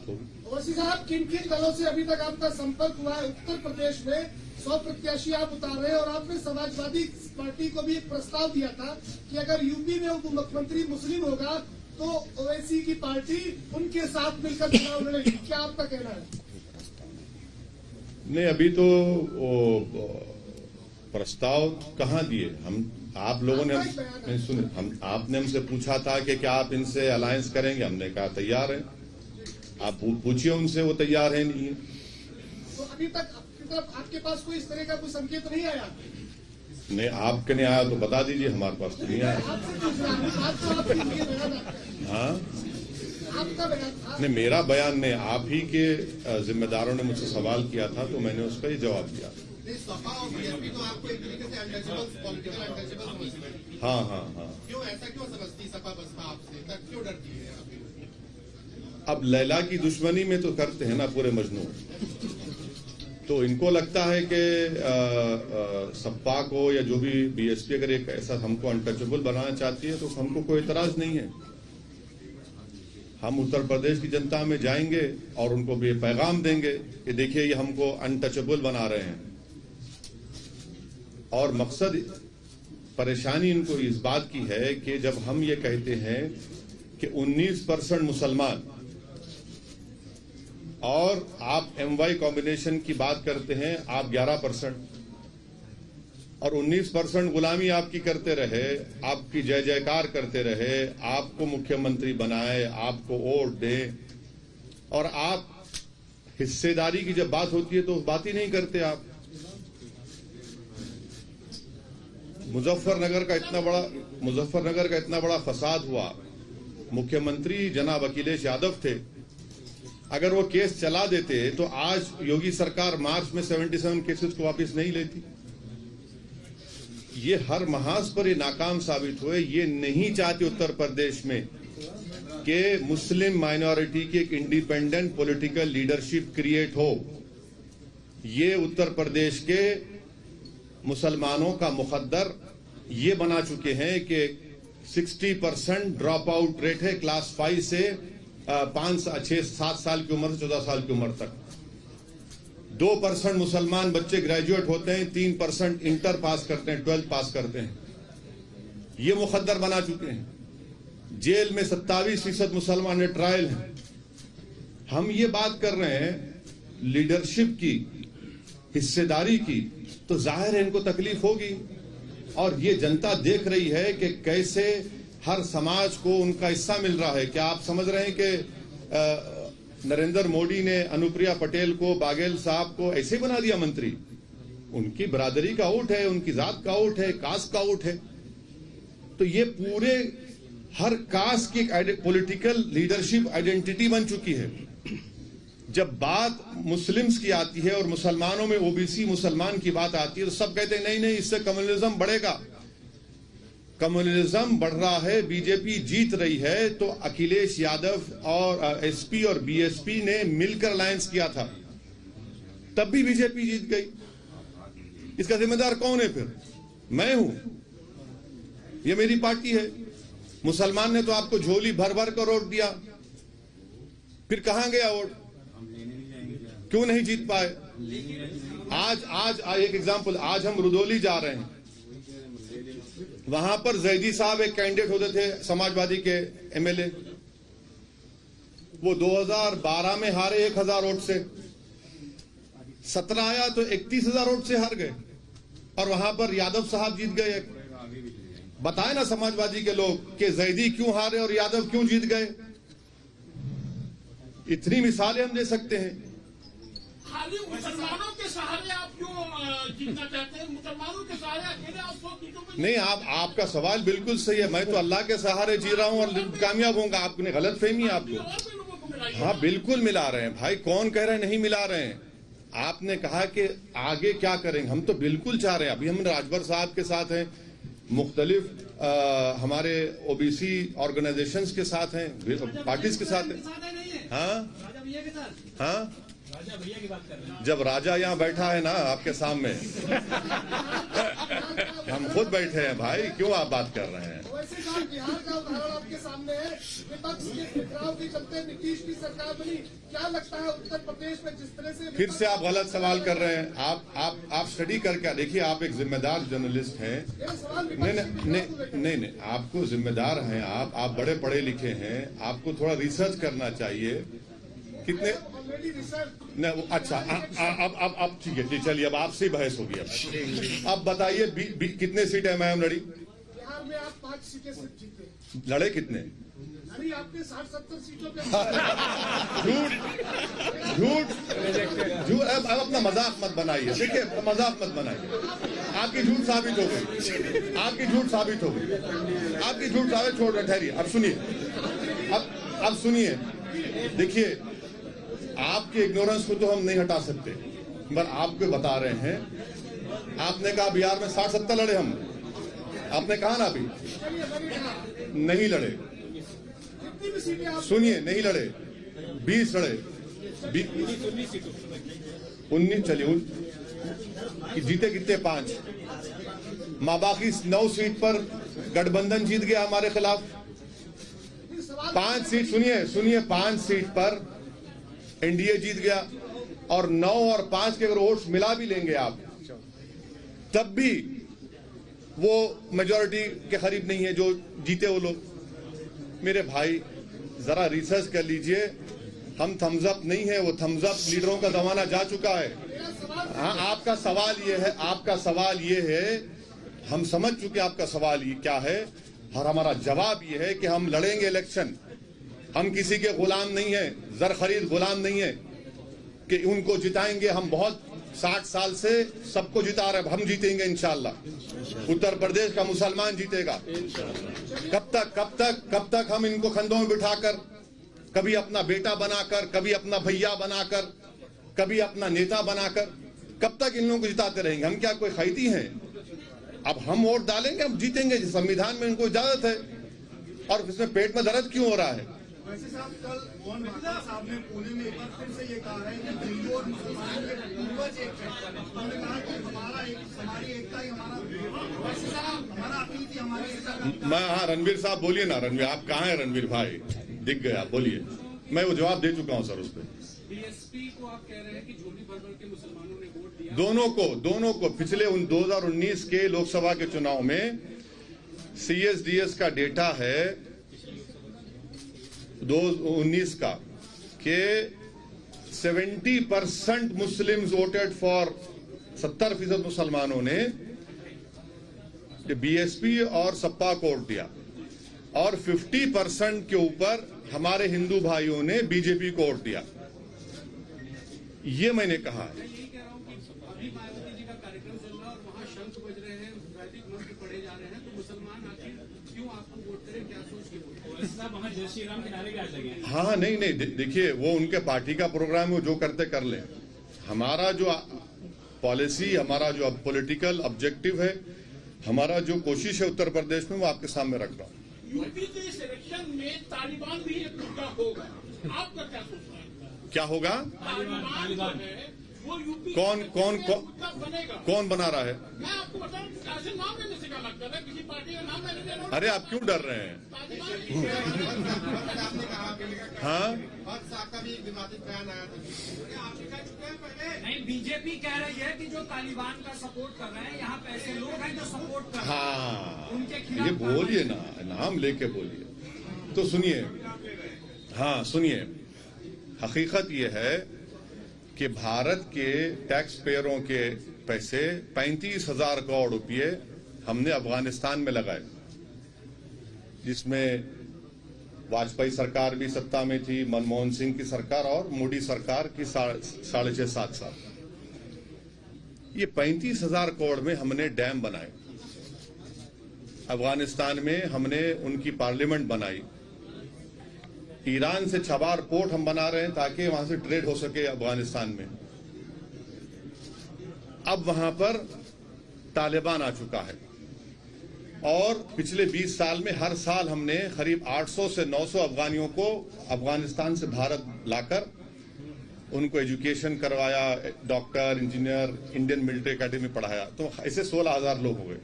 ओवैसी साहब, किन किन दलों से अभी तक आपका संपर्क हुआ है? उत्तर प्रदेश में 100 प्रत्याशी आप उतार रहे हैं और आपने समाजवादी पार्टी को भी एक प्रस्ताव दिया था कि अगर यूपी में उप मुख्यमंत्री मुस्लिम होगा तो ओवैसी की पार्टी उनके साथ मिलकर चुनाव लड़ेगी। क्या आपका कहना है? नहीं, अभी तो वो प्रस्ताव कहाँ दिए हम? आप लोगों ने सुने, आपने हमसे पूछा था कि क्या आप इनसे अलायंस करेंगे? हमने कहा तैयार है। आप पूछिए उनसे, वो तैयार है नहीं है। तो अभी तक आपके पास कोई इस तरह का कोई संकेत नहीं आया? नहीं, आपके नहीं आया तो बता दीजिए, हमारे पास तो नहीं आया। हाँ, नहीं, मेरा बयान नहीं, आप ही के जिम्मेदारों ने मुझसे सवाल किया था तो मैंने उसका ही जवाब दिया। हाँ हाँ हाँ। क्यों ऐसा क्यों समझती सपा बसपा आपसे? क्यों डरती है? अब लैला की दुश्मनी में तो करते हैं ना पूरे मजनू। तो इनको लगता है कि सपा को या जो भी बीएसपी अगर एक ऐसा हमको अनटचेबल बनाना चाहती है तो हमको कोई इतराज नहीं है। हम उत्तर प्रदेश की जनता में जाएंगे और उनको भी पैगाम देंगे कि देखिए ये हमको अनटचेबल बना रहे हैं। और मकसद, परेशानी इनको इस बात की है कि जब हम ये कहते हैं कि 19% मुसलमान और आप MY कॉम्बिनेशन की बात करते हैं, आप 11% और 19% गुलामी आपकी करते रहे, आपकी जय जयकार करते रहे, आपको मुख्यमंत्री बनाए, आपको वोट दे, और आप हिस्सेदारी की जब बात होती है तो बात ही नहीं करते आप। मुजफ्फरनगर का इतना बड़ा फसाद हुआ, मुख्यमंत्री जनाब अखिलेश यादव थे। अगर वो केस चला देते तो आज योगी सरकार मार्च में 77 केसेस को वापस नहीं लेती। ये हर महाज पर ये नाकाम साबित हुए। ये नहीं चाहते उत्तर प्रदेश में कि मुस्लिम माइनॉरिटी की एक इंडिपेंडेंट पॉलिटिकल लीडरशिप क्रिएट हो। ये उत्तर प्रदेश के मुसलमानों का मुकद्दर ये बना चुके हैं कि 60% ड्रॉप आउट रेट है क्लास 5 से 5-6-7 साल की उम्र से 14 साल की उम्र तक। 2% मुसलमान बच्चे ग्रेजुएट होते हैं, 3% इंटर पास करते हैं, 12th पास करते हैं। ये मुकद्दर बना चुके हैं। जेल में 27% मुसलमान ट्रायल हैं। हम ये बात कर रहे हैं लीडरशिप की, हिस्सेदारी की, तो जाहिर है इनको तकलीफ होगी। और ये जनता देख रही है कि कैसे हर समाज को उनका हिस्सा मिल रहा है। क्या आप समझ रहे हैं कि नरेंद्र मोदी ने अनुप्रिया पटेल को, बाघेल साहब को ऐसे बना दिया मंत्री? उनकी बरादरी का वोट है, उनकी जात का वोट है, कास्ट का वोट है। तो ये पूरे हर कास्ट की पॉलिटिकल लीडरशिप आइडेंटिटी बन चुकी है। जब बात मुस्लिम्स की आती है और मुसलमानों में ओबीसी मुसलमान की बात आती है तो सब कहते हैं नहीं नहीं, इससे कम्युनलिज्म बढ़ेगा। कम्युनलिज्म बढ़ रहा है, बीजेपी जीत रही है। तो अखिलेश यादव और एसपी और बीएसपी ने मिलकर अलायंस किया था, तब भी बीजेपी जीत गई। इसका जिम्मेदार कौन है फिर? मैं हूं, ये मेरी पार्टी है। मुसलमान ने तो आपको झोली भर भर कर वोट दिया, फिर कहां गया वोट? क्यों नहीं जीत पाए? आज एक एग्जांपल, आज हम रुदौली जा रहे हैं, वहां पर जैदी साहब एक कैंडिडेट होते थे समाजवादी के एमएलए, वो 2012 में हारे 1000 वोट से, 17 आया तो 31,000 वोट से हार गए। और वहां पर यादव साहब जीत गए। बताए ना समाजवादी के लोग कि जैदी क्यों हारे और यादव क्यों जीत गए। इतनी मिसालें हम दे सकते हैं। खाली मुसलमानों के सहारे आप क्यों जीतना चाहते हैं? मुसलमानों के सहारे अकेले आप 100 सीटों में नहीं, आपका सवाल बिल्कुल सही है। मैं तो अल्लाह के सहारे जी रहा हूं और कामयाब होऊंगा। आपने गलत फहमी है आपको। हाँ, बिल्कुल मिला रहे हैं भाई, कौन कह रहे हैं नहीं मिला रहे हैं। आपने कहा कि आगे क्या करेंगे, हम तो बिल्कुल चाह रहे हैं। अभी हम राजभर साहब के साथ हैं, मुख्तलिफ हमारे ओबीसी ऑर्गेनाइजेशंस के साथ हैं, पार्टीज के साथ हैं। हाँ, जब राजा यहाँ बैठा है ना आपके सामने हम खुद बैठे हैं भाई, क्यों आप बात कर रहे हैं? वैसे साहब बिहार का उदाहरण आपके सामने है, विपक्ष के टकराव के चलते नीतीश की सरकार बनी। क्या लगता है उत्तर प्रदेश में जिस तरह से फिर से आप गलत सवाल कर रहे हैं। आप स्टडी करके देखिए, आप एक जिम्मेदार जर्नलिस्ट हैं। नहीं, आपको जिम्मेदार हैं आप बड़े पढ़े लिखे हैं, आपको थोड़ा रिसर्च करना चाहिए। कितने ऑलरेडी रिसर्च नहीं, अच्छा अब ठीक है, चलिए अब आपसे ही बहस होगी। अब बताइए कितने सीट एमआईएम लड़ी? बिहार में आप 5 सीटें सिर्फ जीते, लड़े कितने? अभी आपने 60-70 सीटों पे झूठ। अब अपना मजाक मत बनाइए, देखिए मजाक मत बनाइए। आपकी झूठ साबित हो गई, आपकी झूठ साबित हो गई, आपकी झूठ साबित। छोड़ ठहरिए, अब सुनिए, अब सुनिए। देखिए, आपके इग्नोरेंस को तो हम नहीं हटा सकते, पर आपको बता रहे हैं। आपने कहा बिहार में 60-70 लड़े हम, आपने कहा ना अभी नहीं लड़े। सुनिए, नहीं लड़े, 20 लड़े, 19 चलिए जीते कितने? 5। बाकी 9 सीट पर गठबंधन जीत गया हमारे खिलाफ। 5 सीट, सुनिए 5 सीट पर एनडीए जीत गया, और 9 और 5 के अगर वोट्स मिला भी लेंगे आप, तब भी वो मेजॉरिटी के करीब नहीं है जो जीते वो लोग। मेरे भाई जरा रिसर्च कर लीजिए, हम थम्स अप नहीं है, वो थम्स अप लीडरों का जमाना जा चुका है। हाँ, आपका सवाल ये है, हम समझ चुके आपका सवाल ये क्या है, और हमारा जवाब ये है कि हम लड़ेंगे इलेक्शन। हम किसी के गुलाम नहीं है, जर खरीद गुलाम नहीं है कि उनको जिताएंगे। हम बहुत 60 साल से सबको जिता रहे, हम जीतेंगे इंशाल्लाह। उत्तर प्रदेश का मुसलमान जीतेगा। कब तक हम इनको कंधों में बिठाकर, कभी अपना बेटा बनाकर, कभी अपना भैया बनाकर, कभी अपना नेता बनाकर, कब तक इन लोगों को जिताते रहेंगे? हम क्या कोई खैती हैं? अब हम वोट डालेंगे, हम जीतेंगे। संविधान में इनको इजाजत है, और इसमें पेट में दर्द क्यों हो रहा है? वैसे साहब, कल मोहन भागवत साहब ने पुणे में एक बार फिर से ये कहा है कि हिंदू और मुसलमानों के पूर्वज एक है। उन्होंने कहा कि हमारी एकता ही हमारा अपील थी हमारी एकता। मैं, हाँ, रणवीर साहब बोलिए ना। रणवीर, आप कहाँ हैं? रणवीर भाई दिख गए, आप बोलिए। मैं वो जवाब दे चुका हूँ सर उस पर। बीएसपी को आप कह रहे हैं कि झोली भर के मुसलमानों ने वोट दिया। दोनों को पिछले 2019 के लोकसभा के चुनाव में सीएसडीएस का डेटा है 2019 का कि 70% मुस्लिम्स वोटेड फॉर, 70% मुसलमानों ने बीएसपी और सपा को वोट दिया, और 50% के ऊपर हमारे हिंदू भाइयों ने बीजेपी को वोट दिया। ये मैंने कहा है। यही कह रहा हूं कि अभी मायावती जी का कार्यक्रम चल रहा है और वहां शंख बज रहे हैं, वैदिक मंत्र पढ़े जा रहे हैं, तो मुसलमान आखिर क्यों आपको वोट करें? क्या सोच के वोट? वहां जय श्री राम के नारे भी आज लगे हैं। हाँ, नहीं, देखिए वो उनके पार्टी का प्रोग्राम है, वो जो करते कर ले। हमारा जो पॉलिसी, हमारा जो पॉलिटिकल ऑब्जेक्टिव है, हमारा जो कोशिश है उत्तर प्रदेश में, वो आपके सामने रख रहा हूँ। यूपी के इलेक्शन में तालिबान भी एक मुद्दा होगा, आपका क्या सोचना है? क्या होगा? तालिबान है वो यूपी कौन बना रहा है? मैं आपको बताऊं, कासिम नाम लेने से क्या लगता है? किसी पार्टी का नाम मैंने ले लो। अरे आप क्यों डर रहे हैं? हाँ, साहब का भी विवादित बयान आया था। नहीं, बीजेपी कह रही है कि जो तालिबान का सपोर्ट कर रहे हैं, यहाँ पे ऐसे लोग हैं जो सपोर्ट कर रहे हैं। हाँ, उनके खिलाफ ये बोलिए ना, नाम लेके बोलिए। तो सुनिए, हाँ सुनिए, हकीकत ये है कि भारत के टैक्स पेयरों के पैसे 35,000 करोड़ रुपये हमने अफगानिस्तान में लगाए, जिसमें वाजपेयी सरकार भी सत्ता में थी, मनमोहन सिंह की सरकार और मोदी सरकार की 6.5-7 साल। ये 35,000 करोड़ में हमने डैम बनाए, अफगानिस्तान में हमने उनकी पार्लियामेंट बनाई, ईरान से छबार पोर्ट हम बना रहे हैं ताकि वहां से ट्रेड हो सके अफगानिस्तान में। अब वहां पर तालिबान आ चुका है, और पिछले 20 साल में हर साल हमने करीब 800 से 900 अफगानियों को अफगानिस्तान से भारत लाकर उनको एजुकेशन करवाया, doctor, engineer, Indian military academy पढ़ाया, तो ऐसे 16,000 लोग हो गए।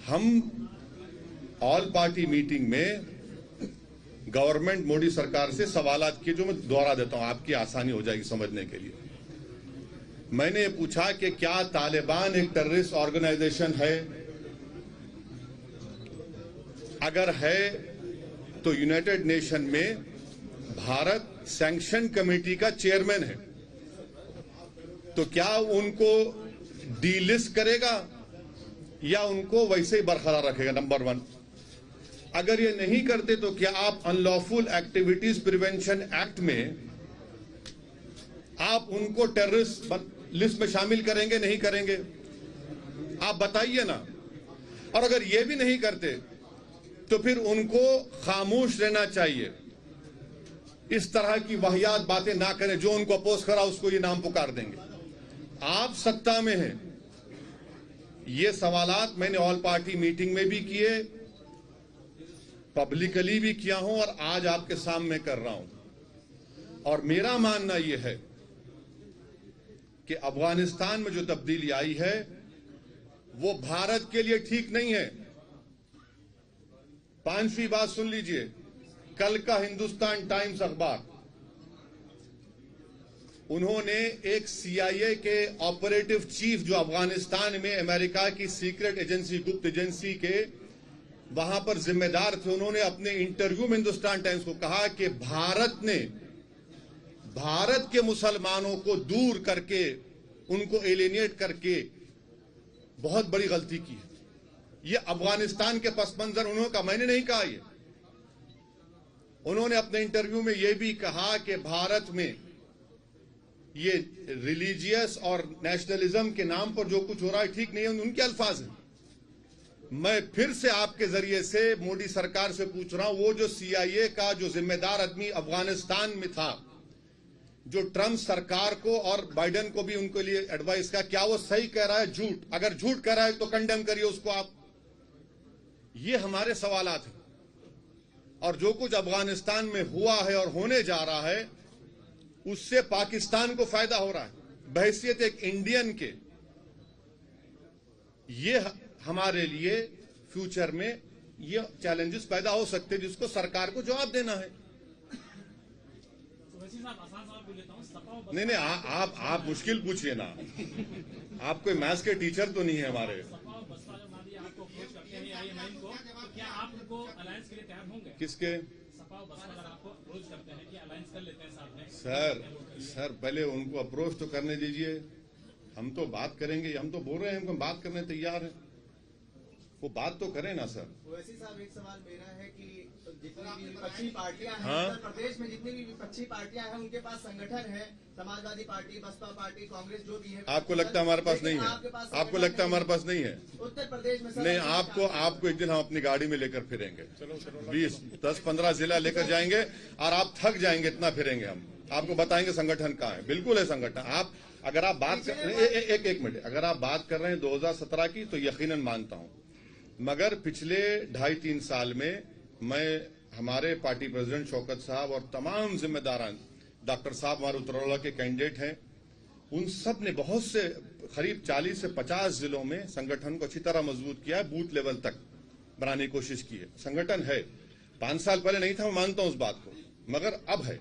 हम ऑल पार्टी मीटिंग में गवर्नमेंट मोदी सरकार से सवालात किए, जो मैं दोहरा देता हूं, आपकी आसानी हो जाएगी समझने के लिए। मैंने ये पूछा कि क्या तालिबान एक टेररिस्ट ऑर्गेनाइजेशन है? अगर है तो यूनाइटेड नेशन में भारत सैंक्शन कमेटी का चेयरमैन है, तो क्या उनको डीलिस्ट करेगा या उनको वैसे ही बरकरार रखेगा? नंबर 1। अगर ये नहीं करते तो क्या आप अनलॉफुल एक्टिविटीज प्रिवेंशन एक्ट में आप उनको टेररिस्ट लिस्ट में शामिल करेंगे, नहीं करेंगे? आप बताइए ना। और अगर ये भी नहीं करते तो फिर उनको खामोश रहना चाहिए, इस तरह की वाहियात बातें ना करें। जो उनको अपोज करा उसको ये नाम पुकार देंगे। आप सत्ता में हैं। ये सवालात मैंने ऑल पार्टी मीटिंग में भी किए, पब्लिकली भी किया हूं और आज आपके सामने कर रहा हूं। और मेरा मानना यह है कि अफगानिस्तान में जो तब्दीली आई है वो भारत के लिए ठीक नहीं है। 5वीं बात सुन लीजिए, कल का हिंदुस्तान टाइम्स अखबार, उन्होंने एक CIA के ऑपरेटिव चीफ जो अफगानिस्तान में अमेरिका की सीक्रेट एजेंसी, गुप्त एजेंसी के वहां पर जिम्मेदार थे, उन्होंने अपने इंटरव्यू में हिंदुस्तान टाइम्स को कहा कि भारत ने भारत के मुसलमानों को दूर करके, उनको एलिनेट करके बहुत बड़ी गलती की है। ये अफगानिस्तान के पस मंजर उन्होंने कहा, मैंने नहीं कहा। ये उन्होंने अपने इंटरव्यू में यह भी कहा कि भारत में ये रिलीजियस और नेशनलिज्म के नाम पर जो कुछ हो रहा है ठीक नहीं है, उनके अल्फाज हैं। मैं फिर से आपके जरिए से मोदी सरकार से पूछ रहा हूं, वो जो CIA का जो जिम्मेदार आदमी अफगानिस्तान में था, जो ट्रंप सरकार को और बाइडेन को भी उनके लिए एडवाइस का, क्या वो सही कह रहा है, झूठ? अगर झूठ कह रहा है तो कंडेम करिए उसको आप। ये हमारे सवालात हैं। और जो कुछ अफगानिस्तान में हुआ है और होने जा रहा है, उससे पाकिस्तान को फायदा हो रहा है। बहैसियत एक इंडियन के ये हमारे लिए फ्यूचर में ये चैलेंजेस पैदा हो सकते हैं, जिसको सरकार को जवाब देना है। नहीं, आप मुश्किल पूछिए ना। आप कोई मैथ्स के टीचर तो नहीं है हमारे। क्या आप उनको अलायंस के लिए तैयार होंगे? किसके? सपा और बसपा अगर आपको अप्रोच करते हैं कि अलायंस कर लेते हैं साथ में। सर पहले उनको अप्रोच तो करने दीजिए, हम तो बात करेंगे। हम तो बोल रहे हैं हम बात करने तैयार हैं, वो बात तो करें ना सर। ओवैसी साहब, एक सवाल मेरा है कि जितनी भी विपक्षी पार्टियां हैं, हाँ? उत्तर प्रदेश में जितनी भी विपक्षी पार्टियां हैं, उनके पास संगठन है, समाजवादी पार्टी, बसपा पार्टी, कांग्रेस, जो भी है। आपको लगता है हमारे पास नहीं है? आपको लगता है हमारे पास नहीं है? उत्तर प्रदेश में नहीं, आपको एक दिन हम अपनी गाड़ी में लेकर फिरेंगे। 10-15 जिला लेकर जाएंगे और आप थक जाएंगे, इतना फिरेंगे हम। आपको बताएंगे संगठन कहाँ है। बिल्कुल है संगठन। आप अगर आप बात कर एक मिनट, अगर आप बात कर रहे हैं 2017 की, तो यकीनन मानता हूं। मगर पिछले 2.5-3 साल में मैं, हमारे पार्टी प्रेसिडेंट शौकत साहब और तमाम जिम्मेदारान, डॉक्टर साहब हमारे उत्तरवाला के कैंडिडेट हैं, उन सब ने बहुत से करीब 40 से 50 जिलों में संगठन को अच्छी तरह मजबूत किया है, बूथ लेवल तक बनाने की कोशिश की है। संगठन है। 5 साल पहले नहीं था, मैं मानता हूं उस बात को, मगर अब है।